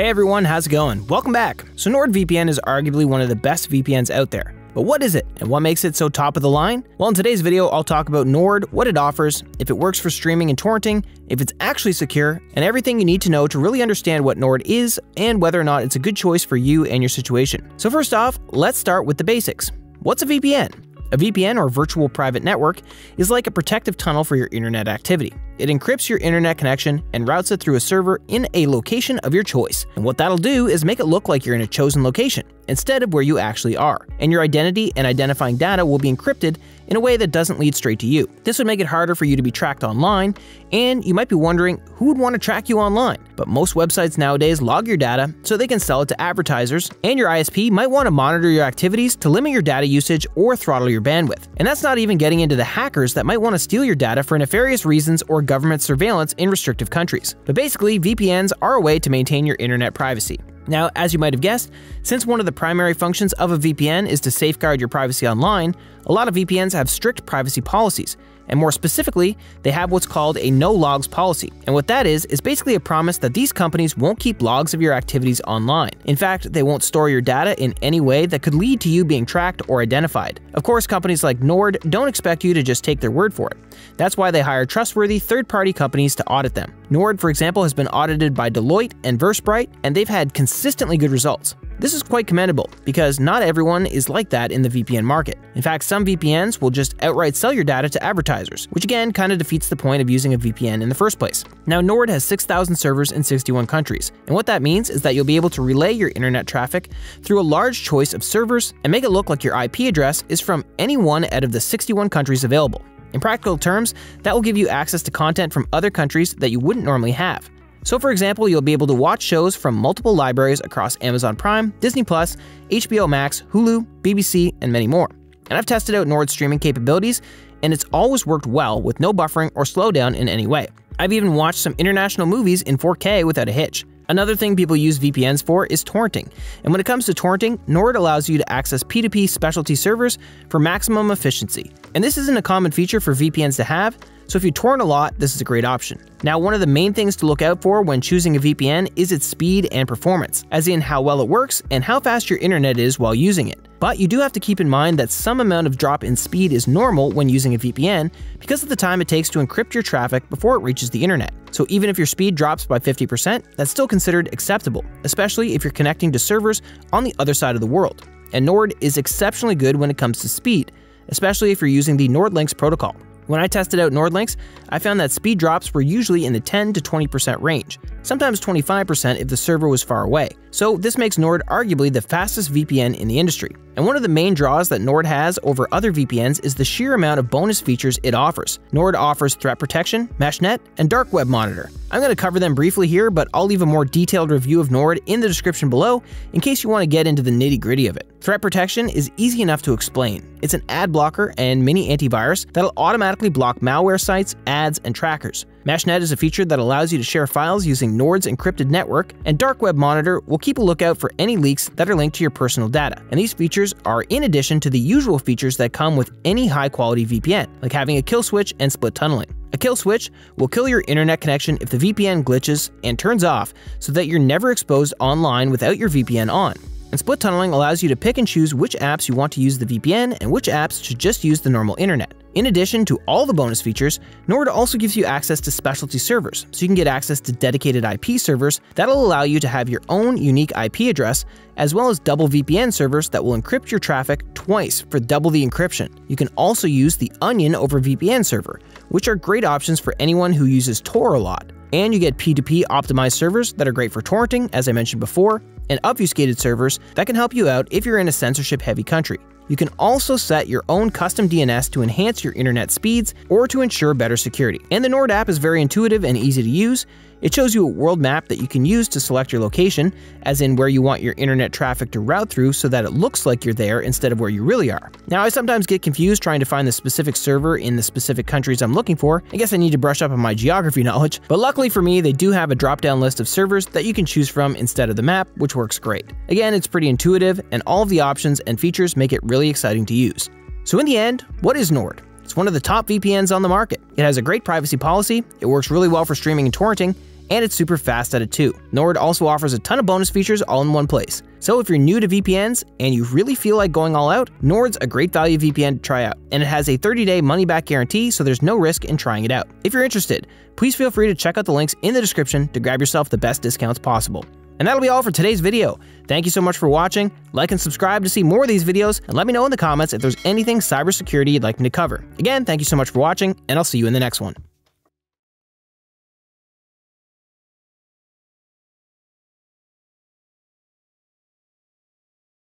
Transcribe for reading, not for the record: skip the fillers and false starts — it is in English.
Hey everyone, how's it going? Welcome back. So NordVPN is arguably one of the best VPNs out there. But what is it, and what makes it so top of the line? Well, in today's video, I'll talk about Nord, what it offers, if it works for streaming and torrenting, if it's actually secure, and everything you need to know to really understand what Nord is and whether or not it's a good choice for you and your situation. So first off, let's start with the basics. What's a VPN? A VPN, or virtual private network, is like a protective tunnel for your internet activity. It encrypts your internet connection and routes it through a server in a location of your choice. And what that'll do is make it look like you're in a chosen location, instead of where you actually are. And your identity and identifying data will be encrypted in a way that doesn't lead straight to you. This would make it harder for you to be tracked online, and you might be wondering who would want to track you online. But most websites nowadays log your data so they can sell it to advertisers, and your ISP might want to monitor your activities to limit your data usage or throttle your bandwidth. And that's not even getting into the hackers that might want to steal your data for nefarious reasons or government surveillance in restrictive countries. But basically, VPNs are a way to maintain your internet privacy. Now, as you might have guessed, since one of the primary functions of a VPN is to safeguard your privacy online, a lot of VPNs have strict privacy policies, and more specifically, they have what's called a no-logs policy. And what that is basically a promise that these companies won't keep logs of your activities online. In fact, they won't store your data in any way that could lead to you being tracked or identified. Of course, companies like Nord don't expect you to just take their word for it. That's why they hire trustworthy third-party companies to audit them. Nord, for example, has been audited by Deloitte and Versprite, and they've had consistently good results. This is quite commendable, because not everyone is like that in the VPN market. In fact, some VPNs will just outright sell your data to advertisers, which again kind of defeats the point of using a VPN in the first place. Now, Nord has 6,000 servers in 61 countries, and what that means is that you'll be able to relay your internet traffic through a large choice of servers and make it look like your IP address is from any one out of the 61 countries available. In practical terms, that will give you access to content from other countries that you wouldn't normally have. So for example, you'll be able to watch shows from multiple libraries across Amazon Prime, Disney+, HBO Max, Hulu, BBC, and many more. And I've tested out Nord's streaming capabilities, and it's always worked well with no buffering or slowdown in any way. I've even watched some international movies in 4K without a hitch. Another thing people use VPNs for is torrenting, and when it comes to torrenting, Nord allows you to access P2P specialty servers for maximum efficiency. And this isn't a common feature for VPNs to have, so if you torrent a lot, this is a great option. Now, one of the main things to look out for when choosing a VPN is its speed and performance, as in how well it works and how fast your internet is while using it. But you do have to keep in mind that some amount of drop in speed is normal when using a VPN because of the time it takes to encrypt your traffic before it reaches the internet. So even if your speed drops by 50%, that's still considered acceptable, especially if you're connecting to servers on the other side of the world. And Nord is exceptionally good when it comes to speed, especially if you're using the NordLynx protocol. When I tested out NordLynx, I found that speed drops were usually in the 10 to 20% range, sometimes 25% if the server was far away. So this makes Nord arguably the fastest VPN in the industry. And one of the main draws that Nord has over other VPNs is the sheer amount of bonus features it offers. Nord offers threat protection, meshnet, and dark web monitor. I'm going to cover them briefly here, but I'll leave a more detailed review of Nord in the description below in case you want to get into the nitty-gritty of it. Threat protection is easy enough to explain. It's an ad blocker and mini antivirus that'll automatically block malware sites, ads, and trackers. Meshnet is a feature that allows you to share files using Nord's encrypted network, and Dark Web Monitor will keep a lookout for any leaks that are linked to your personal data. And these features are in addition to the usual features that come with any high-quality VPN, like having a kill switch and split tunneling. A kill switch will kill your internet connection if the VPN glitches and turns off so that you're never exposed online without your VPN on. And split tunneling allows you to pick and choose which apps you want to use the VPN and which apps should just use the normal internet. In addition to all the bonus features, Nord also gives you access to specialty servers, so you can get access to dedicated IP servers that'll allow you to have your own unique IP address, as well as double VPN servers that will encrypt your traffic twice for double the encryption. You can also use the Onion over VPN server, which are great options for anyone who uses Tor a lot. And you get P2P optimized servers that are great for torrenting, as I mentioned before, and obfuscated servers that can help you out if you're in a censorship-heavy country. You can also set your own custom DNS to enhance your internet speeds or to ensure better security. And the Nord app is very intuitive and easy to use. It shows you a world map that you can use to select your location, as in where you want your internet traffic to route through so that it looks like you're there instead of where you really are. Now, I sometimes get confused trying to find the specific server in the specific countries I'm looking for. I guess I need to brush up on my geography knowledge, but luckily for me, they do have a drop-down list of servers that you can choose from instead of the map, which works great. Again, it's pretty intuitive, and all of the options and features make it really exciting to use. So in the end, what is Nord? It's one of the top VPNs on the market. It has a great privacy policy, it works really well for streaming and torrenting, and it's super fast at it too. Nord also offers a ton of bonus features all in one place. So if you're new to VPNs and you really feel like going all out, Nord's a great value VPN to try out, and it has a 30-day money-back guarantee, so there's no risk in trying it out. If you're interested, please feel free to check out the links in the description to grab yourself the best discounts possible. And that'll be all for today's video. Thank you so much for watching. Like and subscribe to see more of these videos, and let me know in the comments if there's anything cybersecurity you'd like me to cover. Again, thank you so much for watching, and I'll see you in the next one.